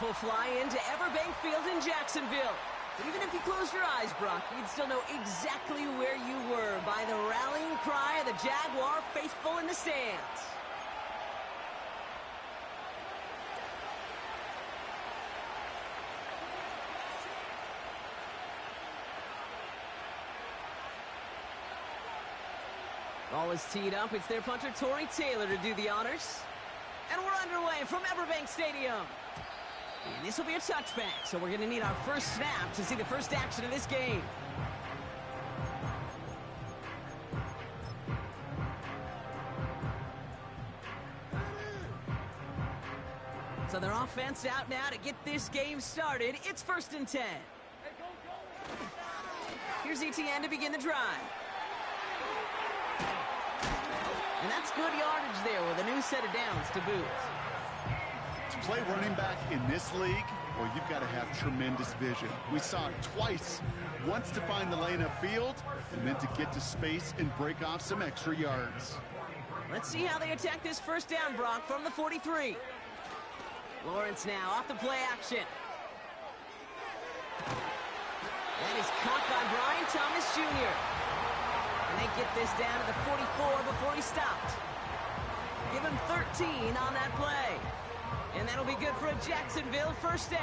Beautiful fly into Everbank Field in Jacksonville. But even if you closed your eyes, Brock, you'd still know exactly where you were by the rallying cry of the Jaguar faithful in the stands. Ball is teed up. It's their punter, Tory Taylor, to do the honors. And we're underway from Everbank Stadium. And this will be a touchback, so we're going to need our first snap to see the first action of this game. So their offense out now to get this game started. It's 1st and 10. Here's Etienne to begin the drive. And that's good yardage there with a new set of downs to boot. To play running back in this league, well, you've got to have tremendous vision. We saw it twice. Once to find the lane upfield, and then to get to space and break off some extra yards. Let's see how they attack this first down, Brock, from the 43. Lawrence now off the play action. That is caught by Brian Thomas Jr. And they get this down to the 44 before he stopped. Give him 13 on that play. And that'll be good for a Jacksonville first down.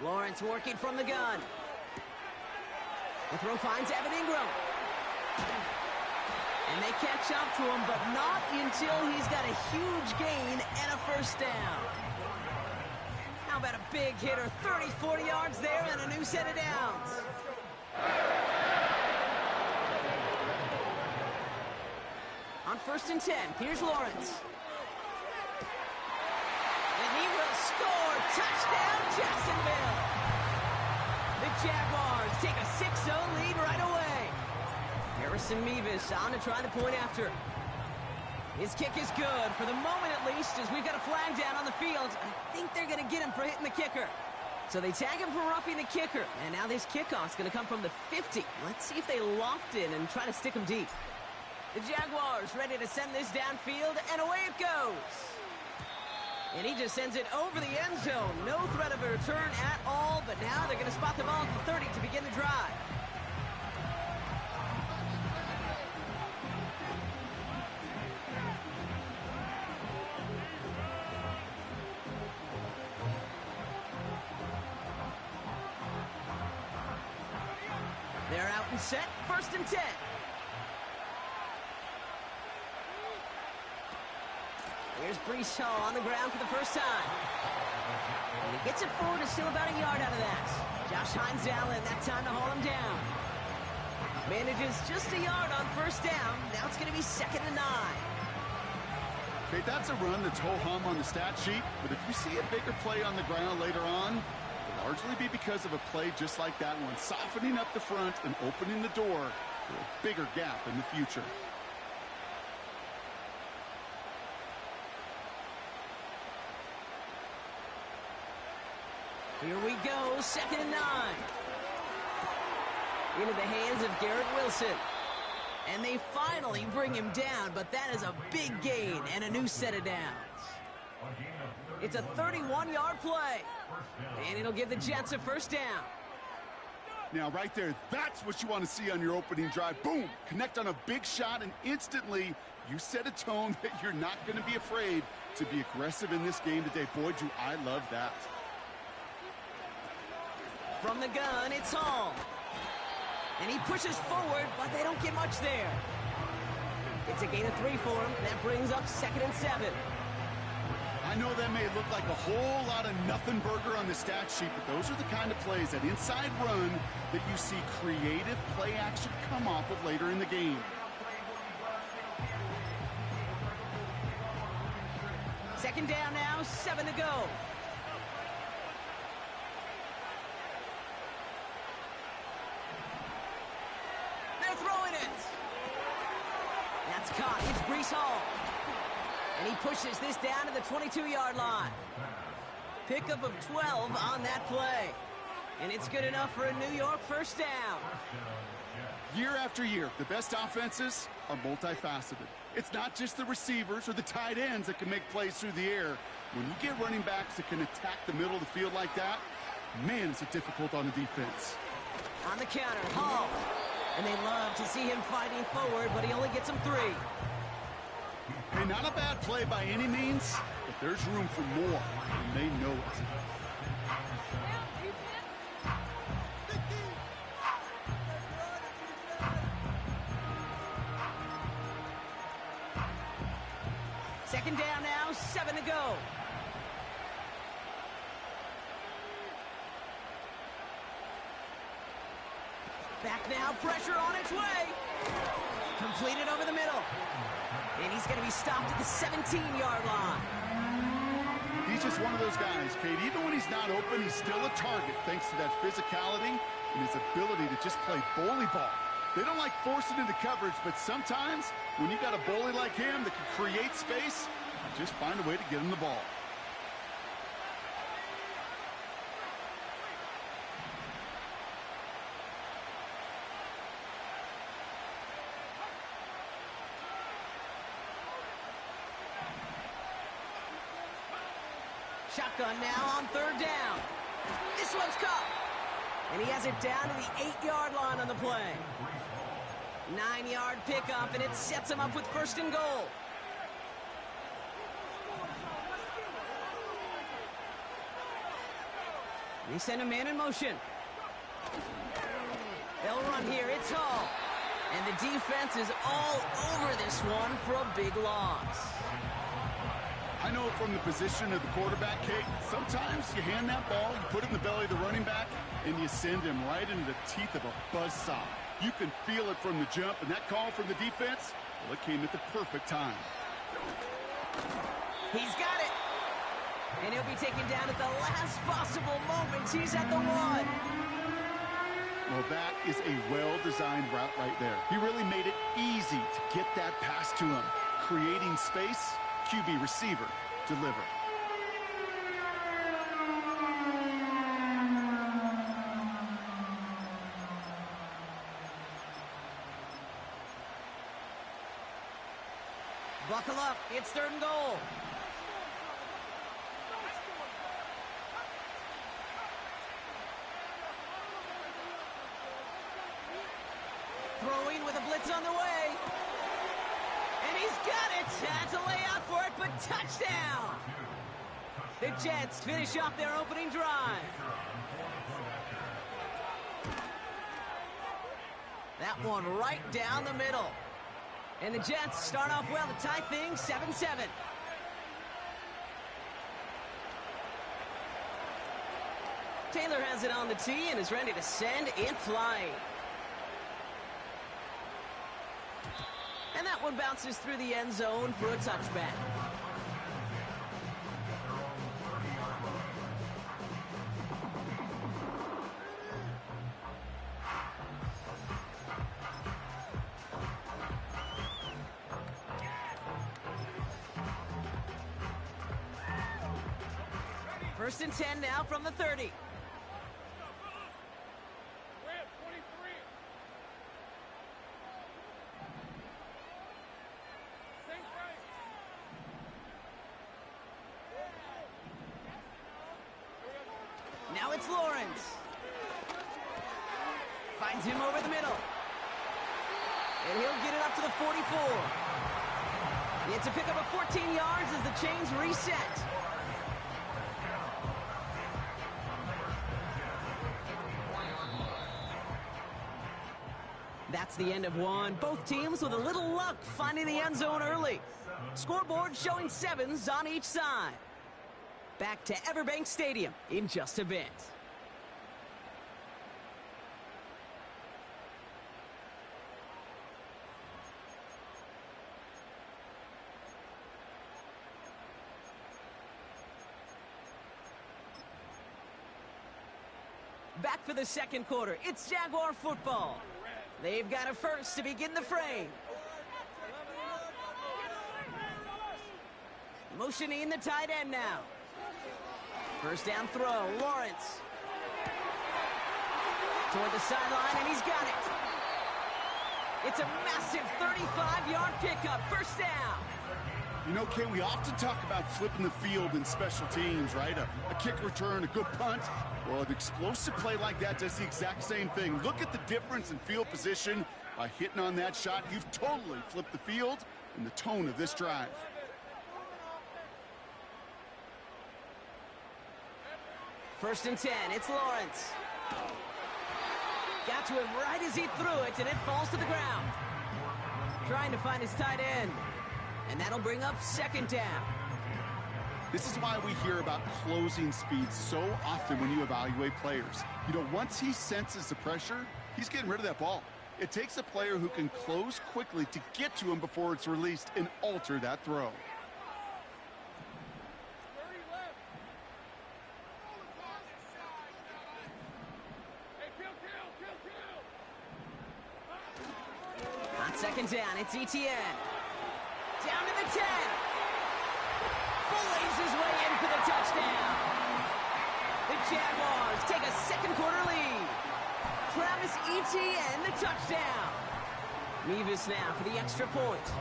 Lawrence working from the gun. The throw finds Evan Ingram. And they catch up to him, but not until he's got a huge gain and a first down. How about a big hitter? 30, 40 yards there and a new set of downs. On 1st and 10, here's Lawrence. And he will score. Touchdown, Jacksonville. The Jaguars take a 6-0 lead right away. Harrison Mevis on to try the point after. His kick is good, for the moment at least, as we've got a flag down on the field. I think they're going to get him for hitting the kicker. So they tag him for roughing the kicker. And now this kickoff's going to come from the 50. Let's see if they loft in and try to stick him deep. The Jaguars ready to send this downfield, and away it goes. And he just sends it over the end zone. No threat of a return at all, but now they're going to spot the ball at the 30 to begin the drive. They're out and set, 1st and 10. Here's Breece Hall on the ground for the first time. And he gets it forward to still about a yard out of that. Josh Hines Allen, that time to haul him down. Manages just a yard on first down. Now it's going to be 2nd and 9. Okay, that's a run that's ho-hum on the stat sheet, but if you see a bigger play on the ground later on, it'll largely be because of a play just like that one, softening up the front and opening the door for a bigger gap in the future. Here we go, 2nd and 9. Into the hands of Garrett Wilson. And they finally bring him down, but that is a big gain and a new set of downs. It's a 31-yard play. And it'll give the Jets a first down. Now, right there, that's what you want to see on your opening drive. Boom! Connect on a big shot, and instantly you set a tone that you're not going to be afraid to be aggressive in this game today. Boy, do I love that. From the gun, it's Hall. And he pushes forward, but they don't get much there. It's a gain of 3 for him. That brings up 2nd and 7. I know that may look like a whole lot of nothing burger on the stat sheet, but those are the kind of plays, that inside run, that you see creative play action come off of later in the game. Second down now, 7 to go. They're throwing it. That's caught. It's Breece Hall. And he pushes this down to the 22-yard line. Pickup of 12 on that play. And it's good enough for a New York first down. Year after year, the best offenses are multifaceted. It's not just the receivers or the tight ends that can make plays through the air. When you get running backs that can attack the middle of the field like that, man, is it difficult on the defense. On the counter, Hall. And they love to see him fighting forward, but he only gets them 3. Hey, not a bad play by any means, but there's room for more, and they know it. Second down now, 7 to go. Back now, pressure on its way. Completed over the middle. And he's going to be stopped at the 17-yard line. He's just one of those guys, Kate. Even when he's not open, he's still a target thanks to that physicality and his ability to just play bully ball. They don't like forcing into coverage, but sometimes when you got a bully like him that can create space, just find a way to get him the ball. Shotgun now on 3rd down. This one's caught. And he has it down to the 8-yard line on the play. 9-yard pickup, and it sets him up with 1st and goal. They send a man in motion. They'll run here. It's Hall. And the defense is all over this one for a big loss. I know from the position of the quarterback, Kate, sometimes you hand that ball, you put it in the belly of the running back, and you send him right into the teeth of a buzzsaw. You can feel it from the jump, and that call from the defense, well, it came at the perfect time. He's got it. And he'll be taken down at the last possible moment. He's at the 1. Well, that is a well-designed route right there. He really made it easy to get that pass to him. Creating space, QB receiver, deliver. Buckle up, it's 3rd and goal. Throwing with a blitz on the way. And he's got it. That's a layout for it, but touchdown. The Jets finish off their opening drive. That one right down the middle. And the Jets start off well to tie things 7-7. Taylor has it on the tee and is ready to send it flying. And that one bounces through the end zone for a touchback. First and 10 now from the 30. Now it's Lawrence. Finds him over the middle. And he'll get it up to the 44. It's a pickup of 14 yards as the chains reset. That's the end of one. Both teams with a little luck finding the end zone early. Scoreboard showing 7s on each side. Back to Everbank Stadium in just a bit. Back for the second quarter. It's Jaguar football. They've got a first to begin the frame. Motioning the tight end now. First down throw, Lawrence. Toward the sideline, and he's got it. It's a massive 35-yard pickup, first down. You know, Kay, we often talk about flipping the field in special teams, right? A kick return, a good punt. Well, an explosive play like that does the exact same thing. Look at the difference in field position. By hitting on that shot, you've totally flipped the field and the tone of this drive. First and 10, it's Lawrence. Got to him right as he threw it, and it falls to the ground. Trying to find his tight end. And that'll bring up second down. This is why we hear about closing speed so often when you evaluate players. You know, once he senses the pressure, he's getting rid of that ball. It takes a player who can close quickly to get to him before it's released and alter that throw. On second down, it's Etienne. Down to the 10. Foley's his way in for the touchdown. The Jaguars take a second quarter lead. Travis Etienne, the touchdown. Mevis now for the extra point.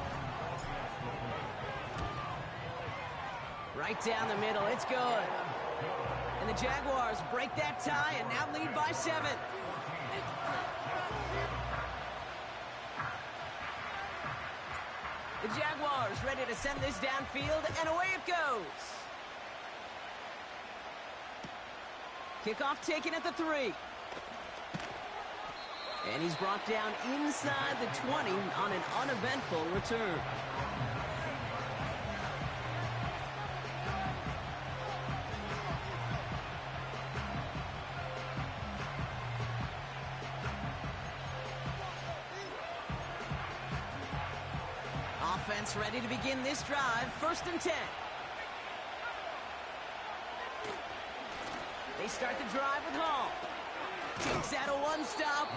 Right down the middle, it's good. And the Jaguars break that tie and now lead by 7. The Jaguars ready to send this downfield, and away it goes. Kickoff taken at the 3. And he's brought down inside the 20 on an uneventful return. Offense ready to begin this drive. First and 10. They start the drive with Hall. Takes out a one-stop.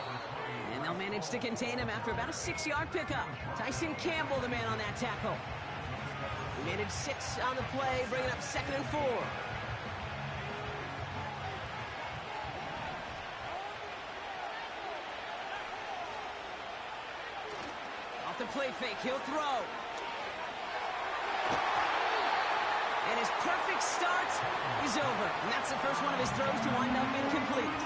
And they'll manage to contain him after about a 6-yard pickup. Tyson Campbell, the man on that tackle. He managed 6 on the play, bringing up 2nd and 4. Off the play fake, he'll throw. And his perfect start is over. And that's the first one of his throws to wind up incomplete.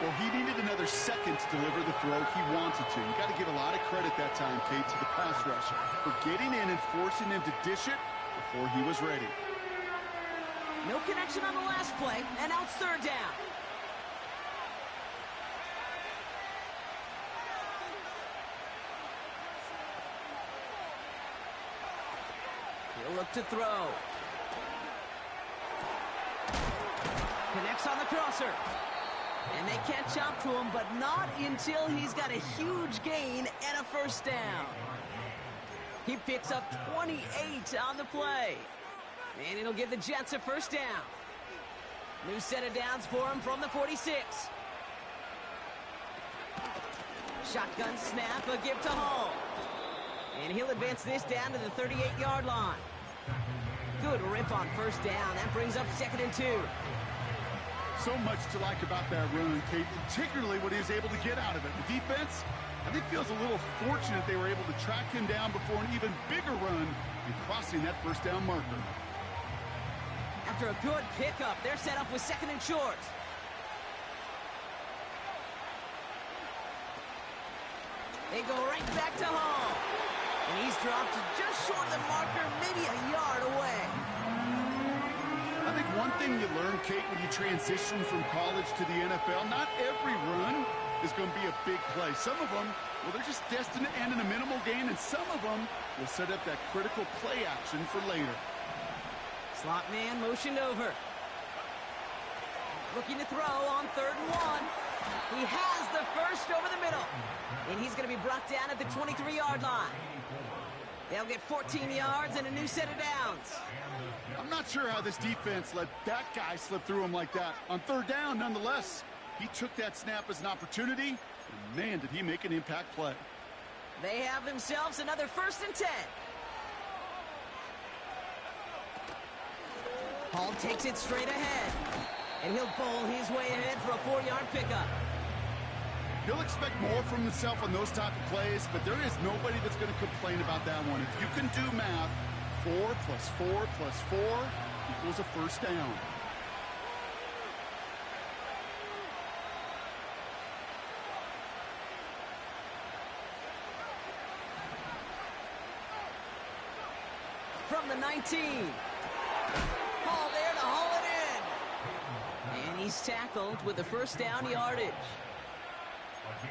Well, he needed another second to deliver the throw he wanted to. You got to give a lot of credit that time, Kate, to the pass rush for getting in and forcing him to dish it before he was ready. No connection on the last play, and now it's third down. He'll look to throw. Connects on the crosser. And they catch up to him, but not until he's got a huge gain and a first down. He picks up 28 on the play. And it'll give the Jets a first down. New set of downs for him from the 46. Shotgun snap, a give to Hall. And he'll advance this down to the 38-yard line. Good rip on first down. That brings up 2nd and 2. So much to like about that run, Kate, particularly what he was able to get out of it. The defense, I think, feels a little fortunate they were able to track him down before an even bigger run and crossing that first down marker. After a good pickup, they're set up with 2nd and short. They go right back to Hall. And he's dropped just short of the marker, maybe a yard away. I think one thing you learn, Kate, when you transition from college to the NFL, not every run is going to be a big play. Some of them, well, they're just destined to end in a minimal gain, and some of them will set up that critical play action for later. Slot man motioned over. Looking to throw on 3rd and 1. He has the first over the middle. And he's going to be brought down at the 23-yard line. They'll get 14 yards and a new set of downs. I'm not sure how this defense let that guy slip through him like that. On 3rd down, nonetheless, he took that snap as an opportunity, and man, did he make an impact play. They have themselves another 1st and 10. Hall takes it straight ahead, and he'll bowl his way ahead for a 4-yard pickup. He'll expect more from himself on those type of plays, but there is nobody that's going to complain about that one. If you can do math, 4 plus 4 plus 4 equals a first down. From the 19. Ball there to haul it in. And he's tackled with the first down yardage.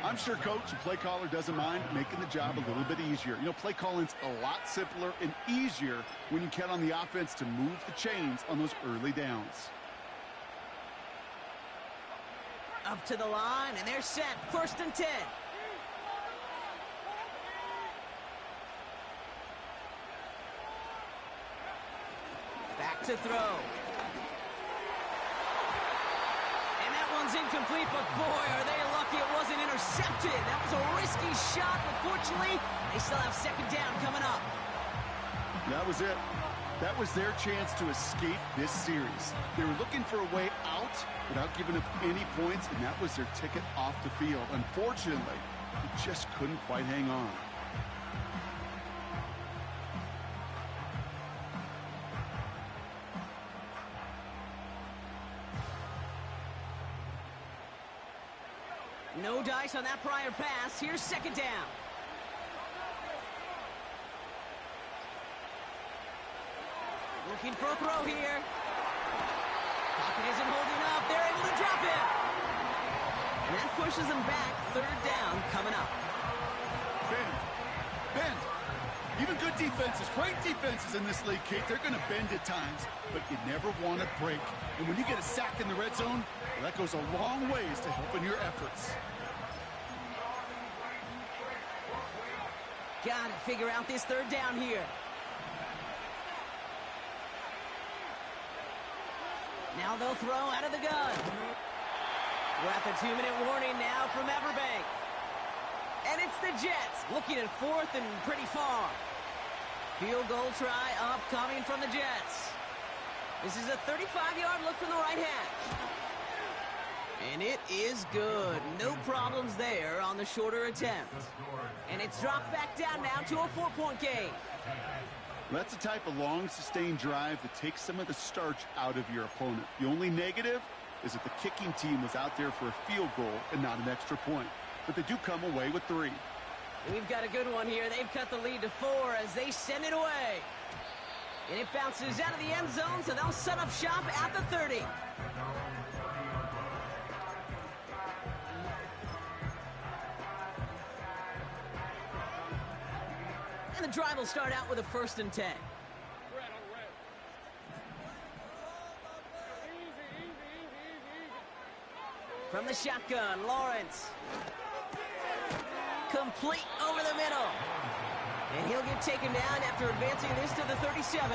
I'm sure coach and play caller doesn't mind making the job a little bit easier. You know, play calling's a lot simpler and easier when you count on the offense to move the chains on those early downs. Up to the line, and they're set. First and 10. Back to throw. And that one's incomplete, but boy, are they lucky it wasn't intercepted. That was a risky shot, but fortunately, they still have second down coming up. That was it. That was their chance to escape this series. They were looking for a way out without giving up any points, and that was their ticket off the field. Unfortunately, they just couldn't quite hang on. No dice on that prior pass. Here's second down. Looking for a throw here. Pocket isn't holding up. They're able to drop it. And that pushes them back. Third down coming up. Bend. Even good defenses, great defenses in this league, Kate, they're going to bend at times, but you never want to break. And when you get a sack in the red zone, well, that goes a long ways to helping your efforts. Got to figure out this third down here. Now they'll throw out of the gun. We're at the 2-minute warning now from Everbank. And it's the Jets looking at fourth and pretty far. Field goal try upcoming from the Jets. This is a 35-yard look from the right hash. And it is good. No problems there on the shorter attempt. And it's dropped back down now to a 4-point game. That's the type of long, sustained drive that takes some of the starch out of your opponent. The only negative is that the kicking team was out there for a field goal and not an extra point. But they do come away with 3. We've got a good one here. They've cut the lead to 4 as they send it away. And it bounces out of the end zone, so they'll set up shop at the 30. And the drive will start out with a 1st and 10. From the shotgun, Lawrence. Complete over the middle. And he'll get taken down after advancing this to the 37.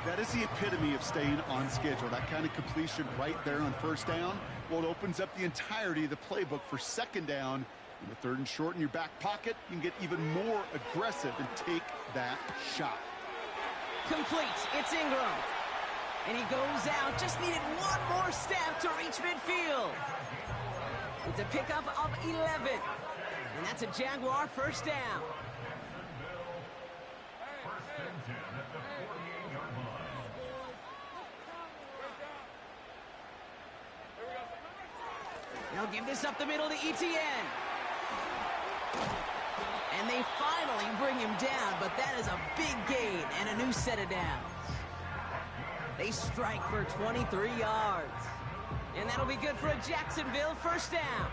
That is the epitome of staying on schedule. That kind of completion right there on first down. Well, it opens up the entirety of the playbook for second down. In the 3rd and short in your back pocket, you can get even more aggressive and take that shot. Complete. It's Ingram. And he goes out. Just needed one more step to reach midfield. It's a pickup of 11. And that's a Jaguar first down. They'll give this up the middle to Etienne. And they finally bring him down, but that is a big gain and a new set of downs. They strike for 23 yards. And that'll be good for a Jacksonville first down.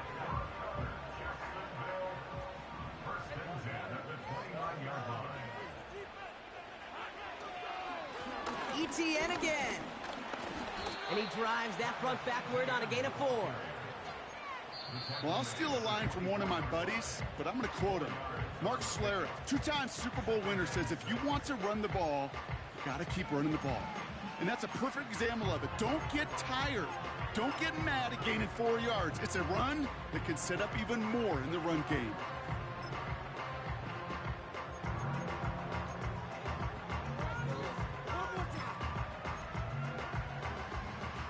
Etienne again. And he drives that front backward on a gain of 4. Well, I'll steal a line from one of my buddies, but I'm going to quote him. Mark Schlereth, 2-time Super Bowl winner, says if you want to run the ball, you got to keep running the ball. And that's a perfect example of it. Don't get tired. Don't get mad at gaining 4 yards. It's a run that can set up even more in the run game.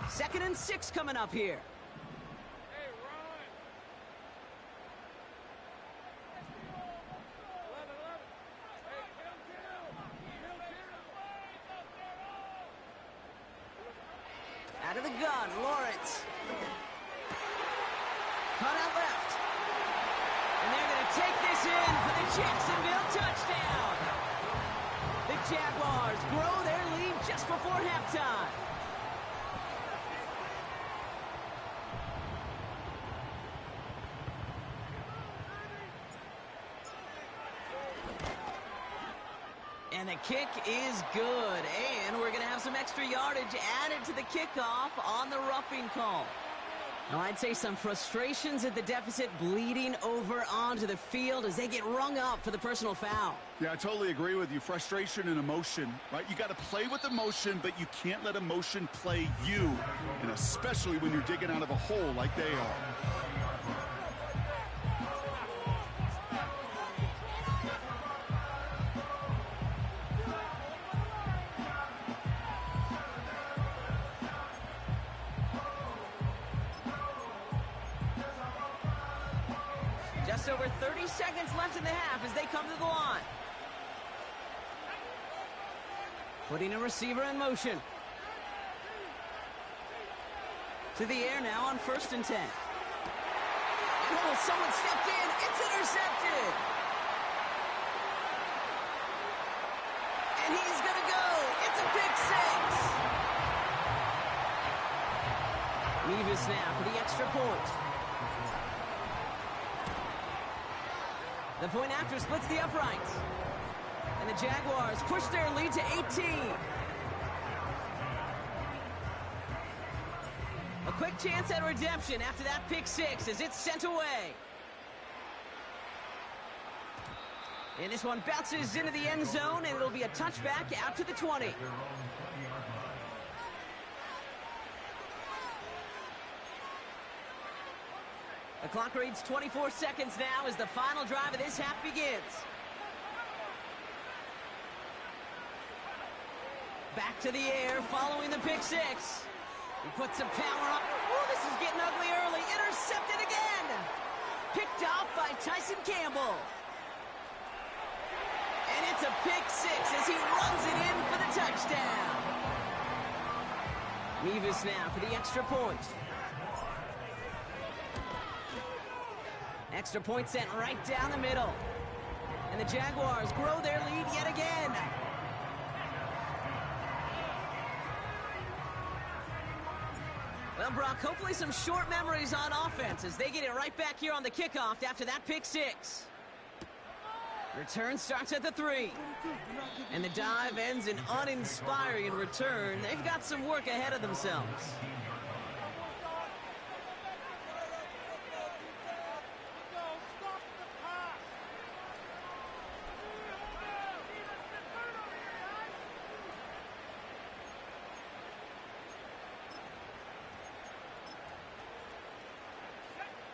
Second and 6 coming up here. Lawrence. Cut out left. And they're going to take this in for the Jacksonville touchdown. The Jaguars grow their lead just before halftime. And the kick is good. And we're going to have some extra yardage added to the kickoff on the roughing call. Now, I'd say some frustrations at the deficit bleeding over onto the field as they get rung up for the personal foul. Yeah, I totally agree with you. Frustration and emotion, right? You got to play with emotion, but you can't let emotion play you, and especially when you're digging out of a hole like they are. Just over 30 seconds left in the half as they come to the line. Putting a receiver in motion. To the air now on 1st and 10. Oh, someone stepped in. It's intercepted. And he's going to go. It's a pick six. Mevis now for the extra point. The point after splits the uprights. And the Jaguars push their lead to 18. A quick chance at redemption after that pick six as it's sent away. And this one bounces into the end zone, and it'll be a touchback out to the 20. The clock reads 24 seconds now as the final drive of this half begins. Back to the air following the pick six. He puts some power up. Oh, this is getting ugly early. Intercepted again. Picked off by Tyson Campbell. And it's a pick six as he runs it in for the touchdown. Mevis now for the extra point. Extra point sent right down the middle. And the Jaguars grow their lead yet again. Well, Brock, hopefully some short memories on offense as they get it right back here on the kickoff after that pick six. Return starts at the 3. And the dive ends an uninspiring return. They've got some work ahead of themselves.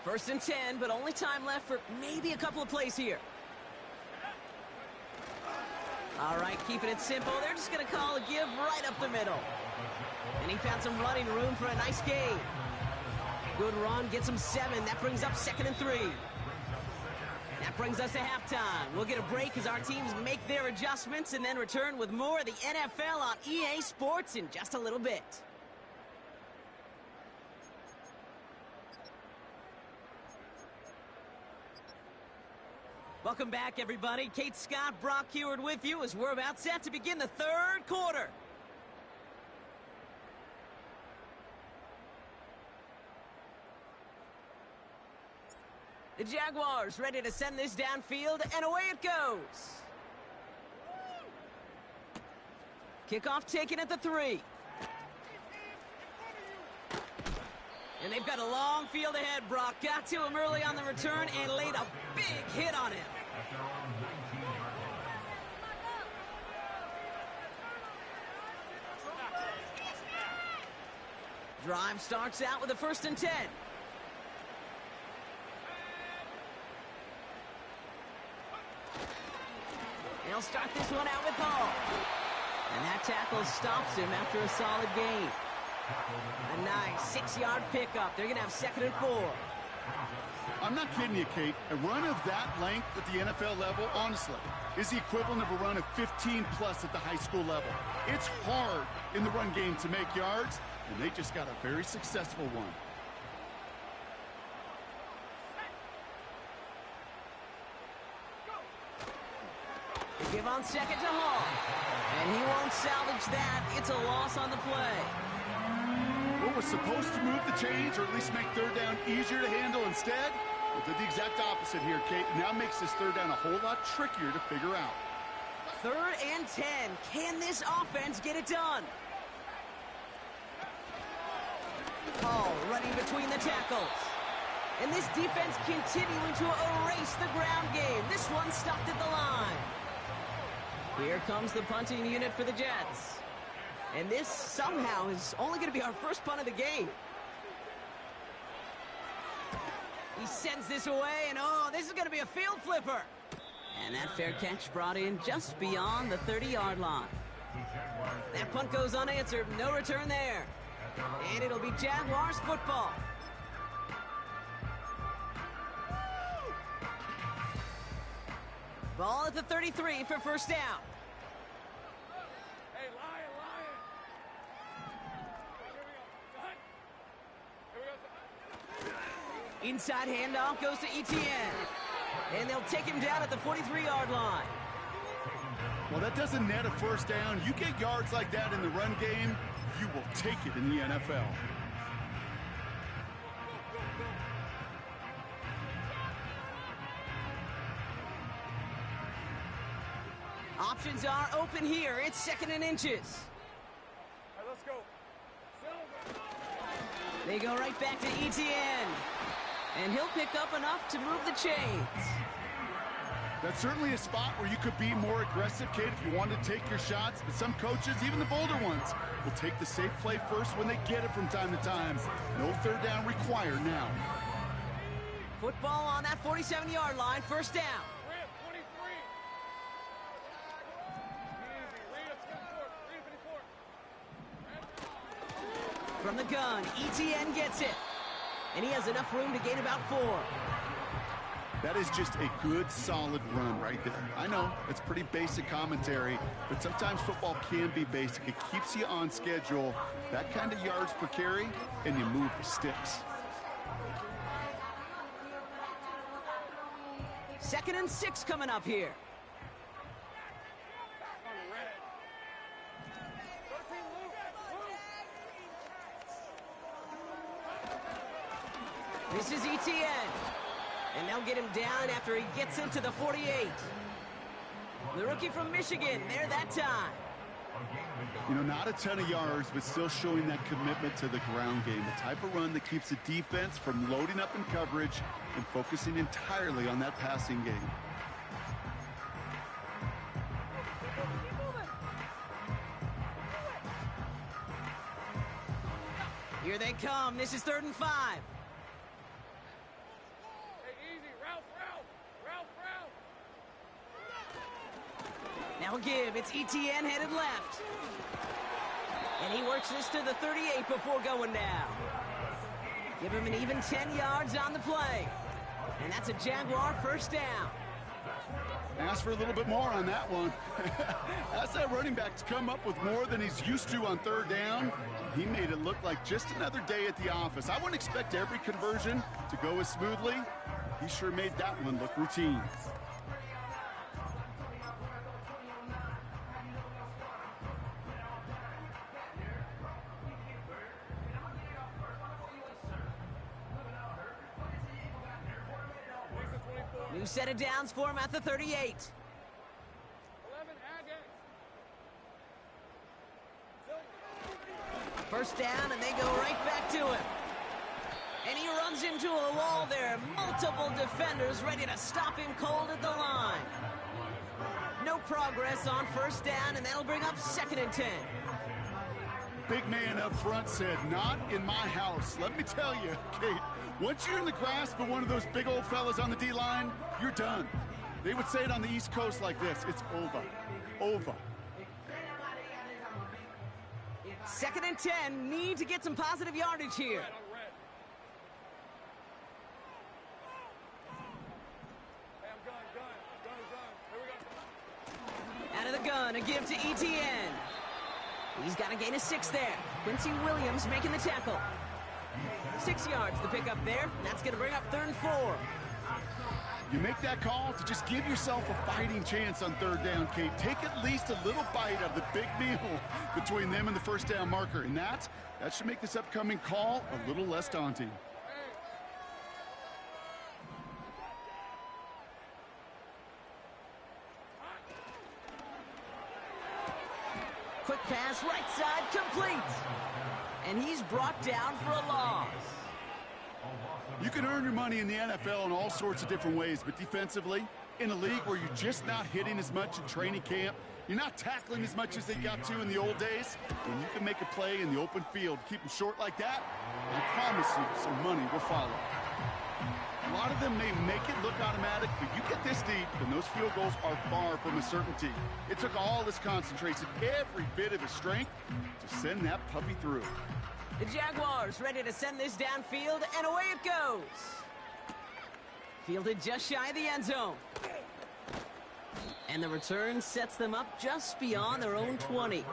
First and 10, but only time left for maybe a couple of plays here. All right, keeping it simple. They're just going to call a give right up the middle. And he found some running room for a nice gain. Good run, gets him 7. That brings up 2nd and 3. That brings us to halftime. We'll get a break as our teams make their adjustments and then return with more of the NFL on EA Sports in just a little bit. Welcome back, everybody. Kate Scott, Brock Huard with you as we're about set to begin the third quarter. The Jaguars ready to send this downfield, and away it goes. Kickoff taken at the 3. And they've got a long field ahead, Brock. Got to him early on the return and laid a big hit on him. Drive starts out with a 1st and 10. They'll start this one out with Hall. And that tackle stops him after a solid gain. A nice 6-yard pickup. They're going to have 2nd and 4. I'm not kidding you, Kate. A run of that length at the NFL level, honestly, is the equivalent of a run of 15-plus at the high school level. It's hard in the run game to make yards, and they just got a very successful one. They give on second to Hall, and he won't salvage that. It's a loss on the play. What was supposed to move the chains, or at least make third down easier to handle instead, well, did the exact opposite here, Kate. Now makes this third down a whole lot trickier to figure out. 3rd and 10. Can this offense get it done? Hall running between the tackles. And this defense continuing to erase the ground game. This one stopped at the line. Here comes the punting unit for the Jets. And this somehow is only going to be our first punt of the game. He sends this away, and oh, this is going to be a field flipper. And that fair catch brought in just beyond the 30-yard line. That punt goes unanswered. No return there. And it'll be Jaguars football. Ball at the 33 for first down. Hey, Lion. Here we go. Inside handoff goes to Etienne. And they'll take him down at the 43-yard line. Well, that doesn't net a first down. You get yards like that in the run game, you will take it in the NFL. Options are open here. It's 2nd and inches. All right, let's go. They go right back to Etienne. And he'll pick up enough to move the chains. That's certainly a spot where you could be more aggressive, Kate, if you wanted to take your shots. But some coaches, even the bolder ones, will take the safe play first when they get it from time to time. No third down required now. Football on that 47-yard line. First down. Rip, 23. Easy. Read it, skip forward. Read 54. From the gun, Etienne gets it. And he has enough room to gain about 4. That is just a good, solid run right there. I know, it's pretty basic commentary, but sometimes football can be basic. It keeps you on schedule, that kind of yards per carry, and you move the sticks. 2nd and 6 coming up here. This is Etienne. And they'll get him down after he gets into the 48. The rookie from Michigan, there that time. You know, not a ton of yards, but still showing that commitment to the ground game. The type of run that keeps the defense from loading up in coverage and focusing entirely on that passing game. Here they come. This is 3rd and 5. Now give, it's Etienne headed left. And he works this to the 38 before going down. Give him an even 10 yards on the play. And that's a Jaguar first down. Ask for a little bit more on that one. Ask that running back to come up with more than he's used to on third down. He made it look like just another day at the office. I wouldn't expect every conversion to go as smoothly. He sure made that one look routine. New set of downs for him at the 38. 11 Aggies. First down, and they go right back to him. And he runs into a wall there. Multiple defenders ready to stop him cold at the line. No progress on first down, and that'll bring up 2nd and 10. Big man up front said, not in my house. Let me tell you, Kate, once you're in the grasp of one of those big old fellas on the D-line, you're done. They would say it on the East Coast like this. It's over. Over. 2nd and 10. Need to get some positive yardage here. Out of the gun, a give to Etienne. He's got to gain a 6 there. Quincy Williams making the tackle. 6 yards the pick up there. That's going to bring up 3rd and 4. You make that call to just give yourself a fighting chance on 3rd down, Kate. Take at least a little bite of the big meal between them and the 1st down marker. And that should make this upcoming call a little less daunting. Quick pass, right side, complete. And he's brought down for a loss. You can earn your money in the NFL in all sorts of different ways, but defensively, in a league where you're just not hitting as much in training camp, you're not tackling as much as they got to in the old days, when you can make a play in the open field, keep them short like that, I promise you some money will follow. A lot of them may make it look automatic, but you get this deep, and those field goals are far from a certainty. It took all his concentration, every bit of his strength, to send that puppy through. The Jaguars ready to send this downfield, and away it goes. Fielded just shy of the end zone. And the return sets them up just beyond their own 20.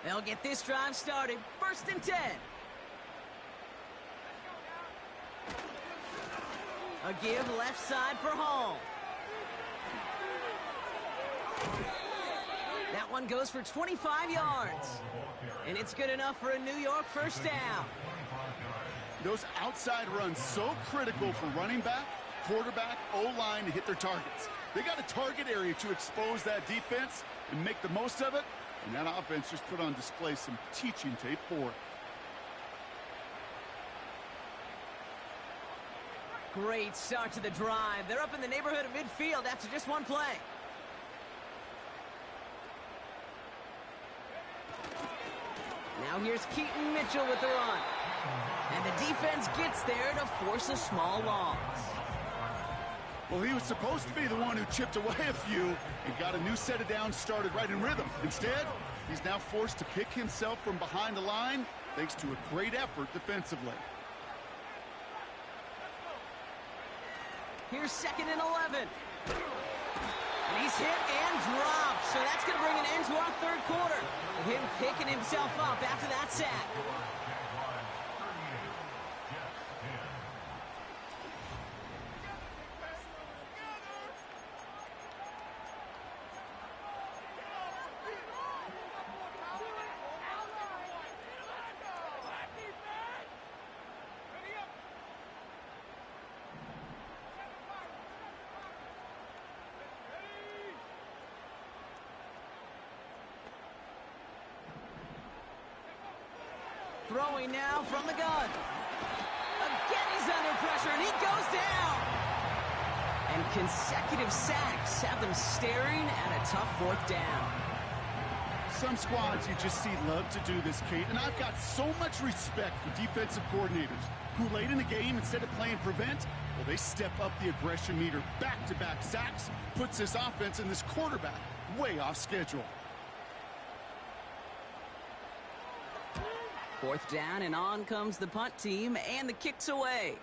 They'll get this drive started. 1st and 10. A give left side for Hall. That one goes for 25 yards. And it's good enough for a New York 1st down. Those outside runs so critical for running back, quarterback, O-line to hit their targets. They got a target area to expose that defense and make the most of it. And that offense just put on display some teaching tape for it. Great start to the drive. They're up in the neighborhood of midfield after just one play. Now here's Keaton Mitchell with the run. And the defense gets there to force a small loss. Well, he was supposed to be the one who chipped away a few and got a new set of downs started right in rhythm. Instead, he's now forced to pick himself from behind the line thanks to a great effort defensively. Here's 2nd and 11. And he's hit and dropped. So that's going to bring an end to our 3rd quarter. With him picking himself up after that sack. Throwing now from the gun. Again, he's under pressure, and he goes down. And consecutive sacks have them staring at a tough 4th down. Some squads you just see love to do this, Kate, and I've got so much respect for defensive coordinators who late in the game, instead of playing prevent, well, they step up the aggression meter. Back-to-back sacks puts this offense and this quarterback way off schedule. 4th down, and on comes the punt team, and the kick's away.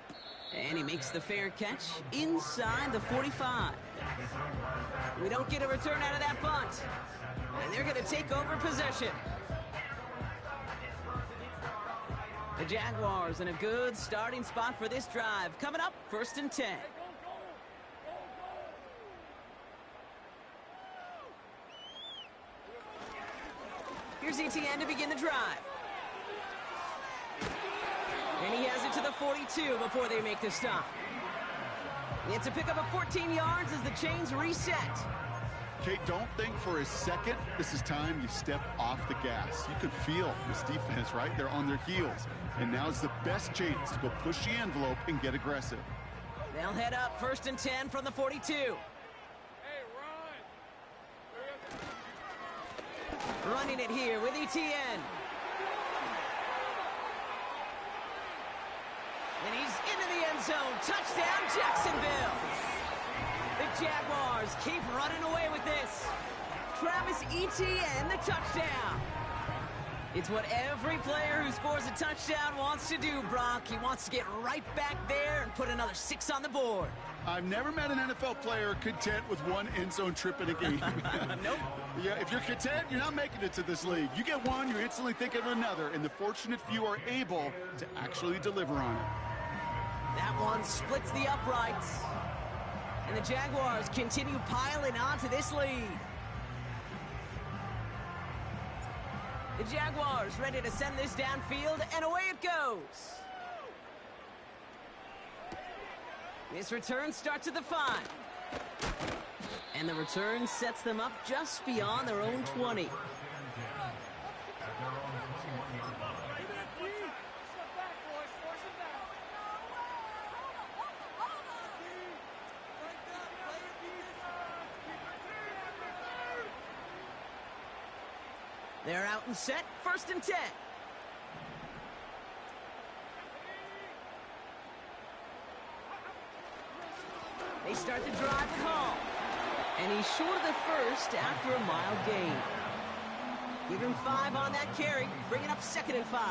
And he makes the fair catch inside the 45. We don't get a return out of that punt. And they're going to take over possession. The Jaguars in a good starting spot for this drive. Coming up, 1st and 10. Here's ETN to begin the drive. And he has it to the 42 before they make the stop. It's a pickup of 14 yards as the chains reset. Kate, don't think for a second this is time you step off the gas. You can feel this defense, right? They're on their heels. And now's the best chance to go push the envelope and get aggressive. They'll head up 1st and 10 from the 42. Hey, run! Running it here with ETN. And he's into the end zone. Touchdown, Jacksonville. The Jaguars keep running away with this. Travis Etienne, the touchdown. It's what every player who scores a touchdown wants to do, Brock. He wants to get right back there and put another 6 on the board. I've never met an NFL player content with one end zone trip in a game. Nope. Yeah, if you're content, you're not making it to this league. You get one, you're instantly thinking of another, and the fortunate few are able to actually deliver on it. That one splits the uprights. And the Jaguars continue piling onto this lead. The Jaguars ready to send this downfield, and away it goes. This return starts at the 5. And the return sets them up just beyond their own 20. They're out and set, 1st and 10. They start the drive with Hall. And he's short of the first after a mild gain. Give him 5 on that carry, bringing up 2nd and 5.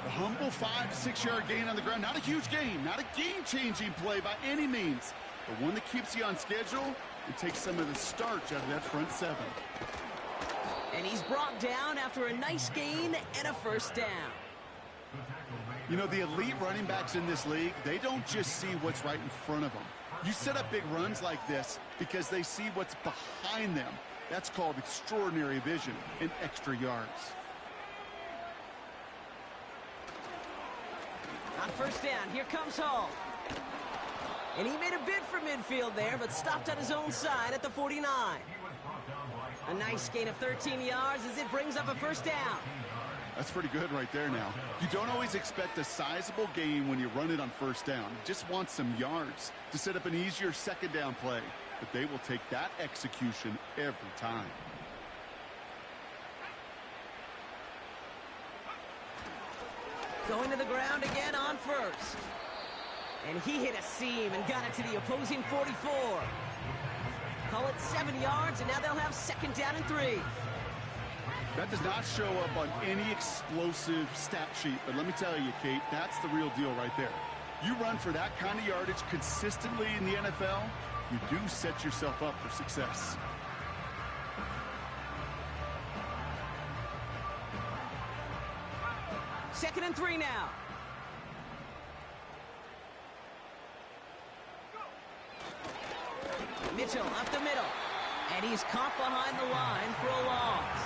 A humble 5 to 6 yard gain on the ground. Not a huge gain, not a game-changing play by any means, but one that keeps you on schedule and takes some of the starch out of that front 7. And he's brought down after a nice gain and a 1st down. You know, the elite running backs in this league, they don't just see what's right in front of them. You set up big runs like this because they see what's behind them. That's called extraordinary vision and extra yards. On 1st down, here comes Hall. And he made a bid for midfield there, but stopped on his own side at the 49. A nice gain of 13 yards as it brings up a 1st down. That's pretty good right there now. You don't always expect a sizable gain when you run it on 1st down. You just want some yards to set up an easier 2nd down play. But they will take that execution every time. Going to the ground again on 1st. And he hit a seam and got it to the opposing 44. Call it 7 yards, and now they'll have 2nd down and 3. That does not show up on any explosive stat sheet, but let me tell you, Kate, that's the real deal right there. You run for that kind of yardage consistently in the NFL, you do set yourself up for success. Second and 3 now. Mitchell up the middle. And he's caught behind the line for a loss.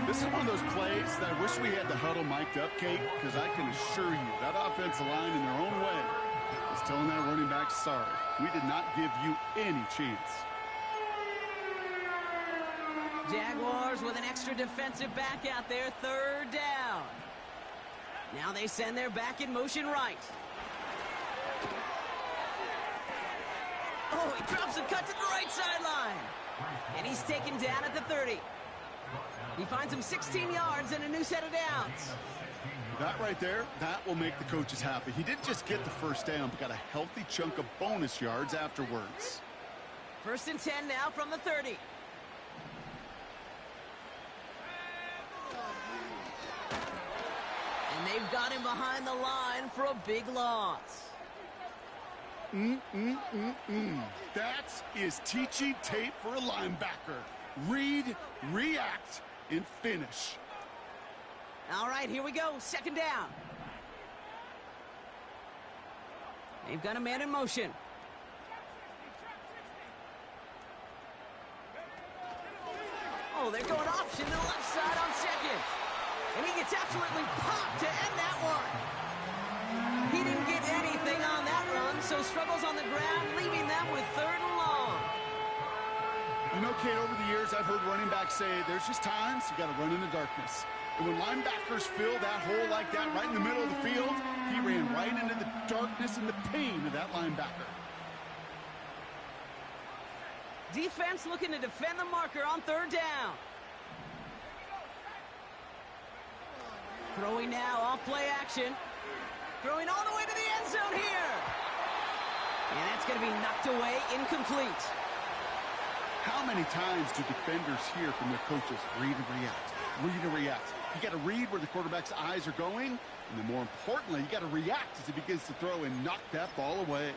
This is one of those plays that I wish we had the huddle mic'd up, Kate, because I can assure you that offensive line in their own way is telling that running back, sorry, we did not give you any chance. Jaguars with an extra defensive back out there, 3rd down. Now they send their back in motion right. Oh, he drops a cut to the right sideline. And he's taken down at the 30. He finds him 16 yards and a new set of downs. That right there, that will make the coaches happy. He didn't just get the 1st down, but got a healthy chunk of bonus yards afterwards. 1st and 10 now from the 30. And they've got him behind the line for a big loss. That is teaching tape for a linebacker. Read, react, and finish. All right, here we go. 2nd down. They've got a man in motion. Oh, they're going option to the left side on 2nd. And he gets absolutely popped to end that one. He didn't get anything on that run, so struggles on the ground, leaving them with 3rd and long. You know, Kate, over the years, I've heard running backs say there's just times you got to run in the darkness. And when linebackers fill that hole like that right in the middle of the field, he ran right into the darkness and the pain of that linebacker. Defense looking to defend the marker on 3rd down. Throwing now off play action. Throwing all the way to the end zone here. And that's going to be knocked away, incomplete. How many times do defenders hear from their coaches, read and react? read and react. You got to read where the quarterback's eyes are going, and then more importantly, you got to react as he begins to throw and knock that ball away.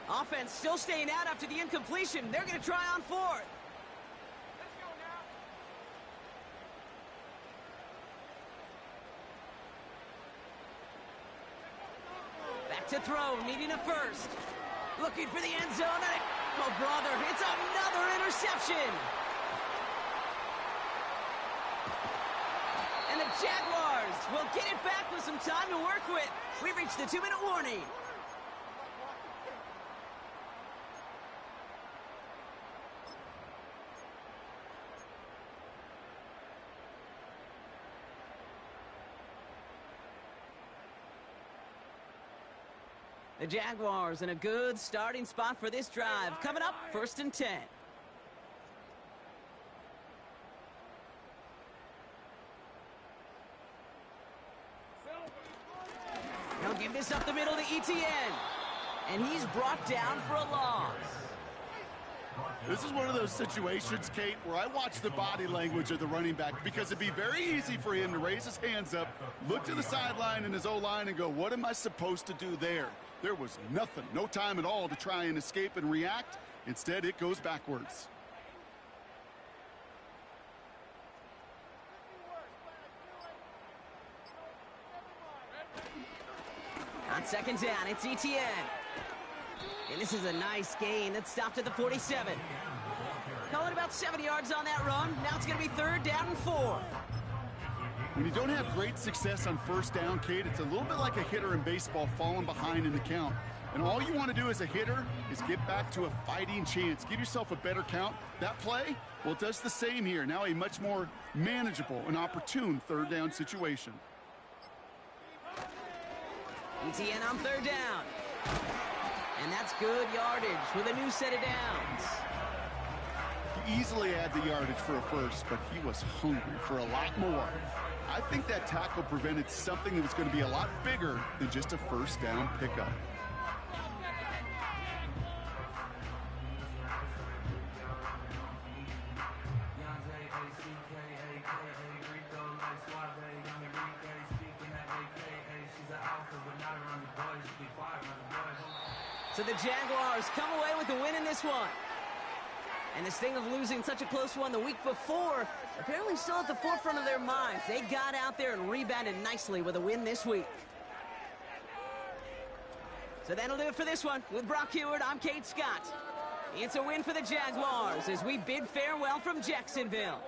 Offense still staying out after the incompletion. They're going to try on fourth. Let's go now. Back to throw, needing a first. Looking for the end zone. Oh, brother, it's another interception. And the Jaguars will get it back with some time to work with. We reached the 2-minute warning. The Jaguars in a good starting spot for this drive. Coming up, 1st and 10. He'll give this up the middle to ETN. And he's brought down for a loss. This is one of those situations, Kate, where I watch the body language of the running back because it'd be very easy for him to raise his hands up, look to the sideline in his O-line and go, what am I supposed to do there? There was nothing, no time at all to try and escape and react. Instead, it goes backwards. On 2nd down, it's ETN. And this is a nice gain that stopped at the 47. Calling about 70 yards on that run. Now it's going to be 3rd down and 4. When you don't have great success on 1st down, Kate, it's a little bit like a hitter in baseball falling behind in the count. And all you want to do as a hitter is get back to a fighting chance. Give yourself a better count. That play, well, it does the same here. Now a much more manageable and opportune 3rd down situation. ETN on 3rd down. And that's good yardage with a new set of downs. He easily had the yardage for a first, but he was hungry for a lot more. I think that tackle prevented something that was going to be a lot bigger than just a 1st down pickup. So the Jaguars come away with a win in this one. And this thing of losing such a close one the week before, apparently still at the forefront of their minds. They got out there and rebounded nicely with a win this week. So that'll do it for this one. With Brock Huard, I'm Kate Scott. It's a win for the Jaguars as we bid farewell from Jacksonville.